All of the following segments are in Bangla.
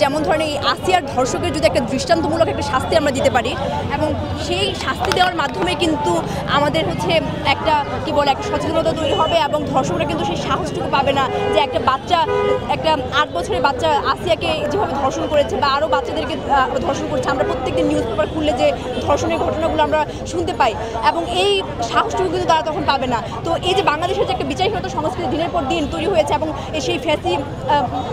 যেমন ধরেন এই আসিয়ার ধর্ষকের যদি একটা দৃষ্টান্তমূলক একটা শাস্তি আমরা দিতে পারি এবং সেই শাস্তি দেওয়ার মাধ্যমে কিন্তু আমাদের হচ্ছে একটা কি বলে একটা সচেতনতা তৈরি হবে এবং ধর্ষকরা কিন্তু সেই সাহসটুকু পাবে না যে একটা বাচ্চা একটা 8 বছরের বাচ্চা আসিয়াকে যেভাবে ধর্ষণ করেছে বা আরও বাচ্চাদেরকে ধর্ষণ করেছে আমরা প্রত্যেকদিন নিউজ পেপার খুললে যে ধর্ষণের ঘটনাগুলো আমরা শুনতে পাই এবং এই সাহসটুকু কিন্তু তারা তখন পাবে না। তো এই যে বাংলাদেশের যে একটা বিচারহীনতা সংস্কৃতি দিনের পর দিন তৈরি হয়েছে এবং সেই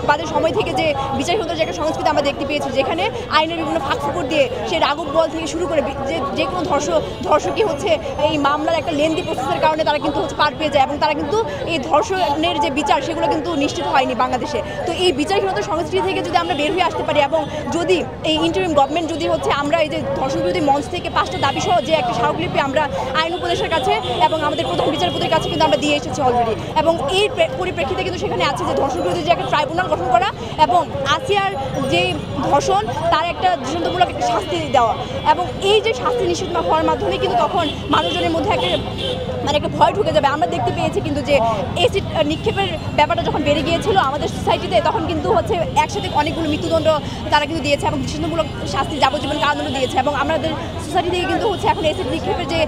বাদের সময় থেকে যে বিচারহীনতার যে একটা সংস্কৃতি আমরা দেখতে পেয়েছি যেখানে আইনের বিভিন্ন ফাঁকফোকর দিয়ে সেই রাঘব বল থেকে শুরু করে যে কোনো ধর্ষকই হচ্ছে এই মামলার একটা লেন্দি প্রসেসের কারণে তারা কিন্তু হচ্ছে পার পেয়ে যায় এবং তারা কিন্তু এই ধর্ষণের যে বিচার সেগুলো কিন্তু নিশ্চিত হয়নি বাংলাদেশে। তো এই বিচারহীনতার সংস্কৃতি থেকে যদি আমরা বের হয়ে আসতে পারি এবং যদি এই ইন্টারিম গভর্নমেন্ট যদি হচ্ছে আমরা এই যে ধর্ষণ বিরোধী মঞ্চ থেকে 5টা দাবি সহ যে একটা স্মারকলিপি আমরা আইন উপদেশের কাছে এবং আমাদের প্রধান বিচারপতির কাছে কিন্তু আমরা দিয়ে এসেছি অলরেডি এবং এই পরিপ্রেক্ষিতে কিন্তু সেখানে আছে যে ধর্ষণ বিরোধী যে একটা ট্রাইব্যুনাল গঠন করা এবং আসিয়ার যে ধর্ষণ তার একটা দৃষ্টান্তমূলক একটা শাস্তি দেওয়া এবং এই যে শাস্তি নিশ্চিত হওয়ার মাধ্যমে কিন্তু তখন মানুষজনের মধ্যে একটা ভয় ঢুকে যাবে। আমরা দেখতে পেয়েছি কিন্তু যে এসিড নিক্ষেপের ব্যাপারটা যখন বেড়ে গিয়েছিল আমাদের সোসাইটিতে তখন কিন্তু হচ্ছে একসাথে অনেকগুলো মৃত্যুদণ্ড তারা কিন্তু দিয়েছে এবং দৃষ্টান্তমূলক শাস্তি যাবজ্জীবন কারাদণ্ড দিয়েছে এবং আমাদের সোসাইটি থেকে কিন্তু হচ্ছে এখন এসিড নিক্ষেপের যে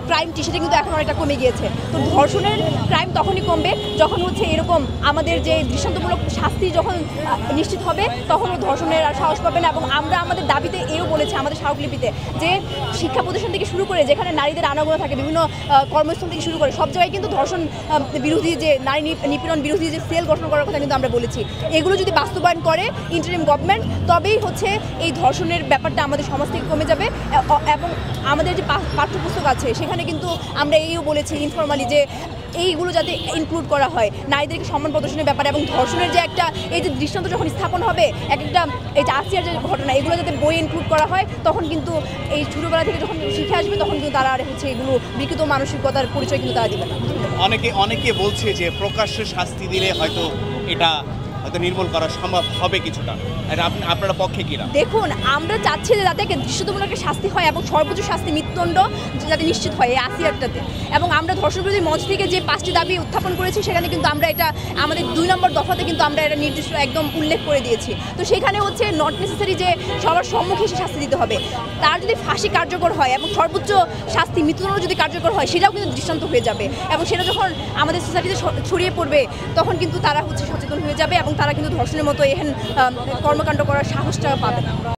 ক্রাইমটি সেটা কিন্তু এখন অনেকটা কমে গিয়েছে। তো ধর্ষণের ক্রাইম তখনই কমবে যখন হচ্ছে এরকম আমাদের যে দৃষ্টান্তমূলক শাস্তি যখন নিশ্চিত হবে তখনও ধর্ষণের আর সাহস পাবে না এবং আমরা আমাদের দাবিতে এও বলেছি আমাদের স্মারকলিপিতে যে শিক্ষা প্রতিষ্ঠান থেকে শুরু করে যেখানে নারীদের আনাগোনা থাকে বিভিন্ন কর্মস্থল থেকে শুরু করে সব জায়গায় কিন্তু ধর্ষণ বিরোধী যে নারী নিপীড়ন বিরোধী যে সেল গঠন করার কথা কিন্তু আমরা বলেছি। এগুলো যদি বাস্তবায়ন করে ইন্টারিম গভর্নমেন্ট তবেই হচ্ছে এই ধর্ষণের ব্যাপারটা আমাদের সমাজ থেকে কমে যাবে এবং আমাদের যে পাঠ্যপুস্তক আছে সেখানে কিন্তু আমরা এইও বলেছি ইনফরমালি যে এইগুলো যাতে ইনক্লুড করা হয় নারীদেরকে সম্মান প্রদর্শনের ব্যাপারে এবং ধর্ষণের যে একটা এই যে দৃষ্টান্ত যখন স্থাপন হবে একটা এই যে আসিয়ার যে ঘটনা এগুলো যাতে বই ইনক্লুড করা হয় তখন কিন্তু এই ছোটোবেলা থেকে যখন শিখে আসবে তখন কিন্তু তারা আর হচ্ছে এগুলো বিকৃত মানসিকতার পরিচয় কিন্তু তারা দেবে না। অনেকে বলছে যে প্রকাশ্য শাস্তি দিলে হয়তো এটা হয়তো নির্মূল করা সম্ভব হবে কিছুটা, এটা আপনারা পক্ষে কিনা? দেখুন আমরা চাচ্ছি যে যাতে একটা দৃশ্যতমূলক একটা শাস্তি হয় এবং সর্বোচ্চ শাস্তি মৃত্যুদণ্ড যাতে নিশ্চিত হয় এই আসিয়ারটাতে এবং আমরা ধর্ষণ বিরোধী মঞ্চ থেকে যে 5টি দাবি উত্থাপন করেছি সেখানে কিন্তু আমরা এটা আমাদের 2 নম্বর দফাতে কিন্তু আমরা এটা নির্দিষ্ট একদম উল্লেখ করে দিয়েছি। তো সেখানে হচ্ছে নট নেসেসারি যে সবার সম্মুখে এসে শাস্তি দিতে হবে, তার যদি ফাঁসি কার্যকর হয় এবং সর্বোচ্চ শাস্তি মৃত্যুদণ্ড যদি কার্যকর হয় সেটাও কিন্তু দৃষ্টান্ত হয়ে যাবে এবং সেটা যখন আমাদের সোসাইটিতে ছড়িয়ে পড়বে তখন কিন্তু তারা হচ্ছে সচেতন হয়ে যাবে এবং তারা কিন্তু ধর্ষণের মতো এহেন কর্মকাণ্ড করার সাহসটা পাবে না।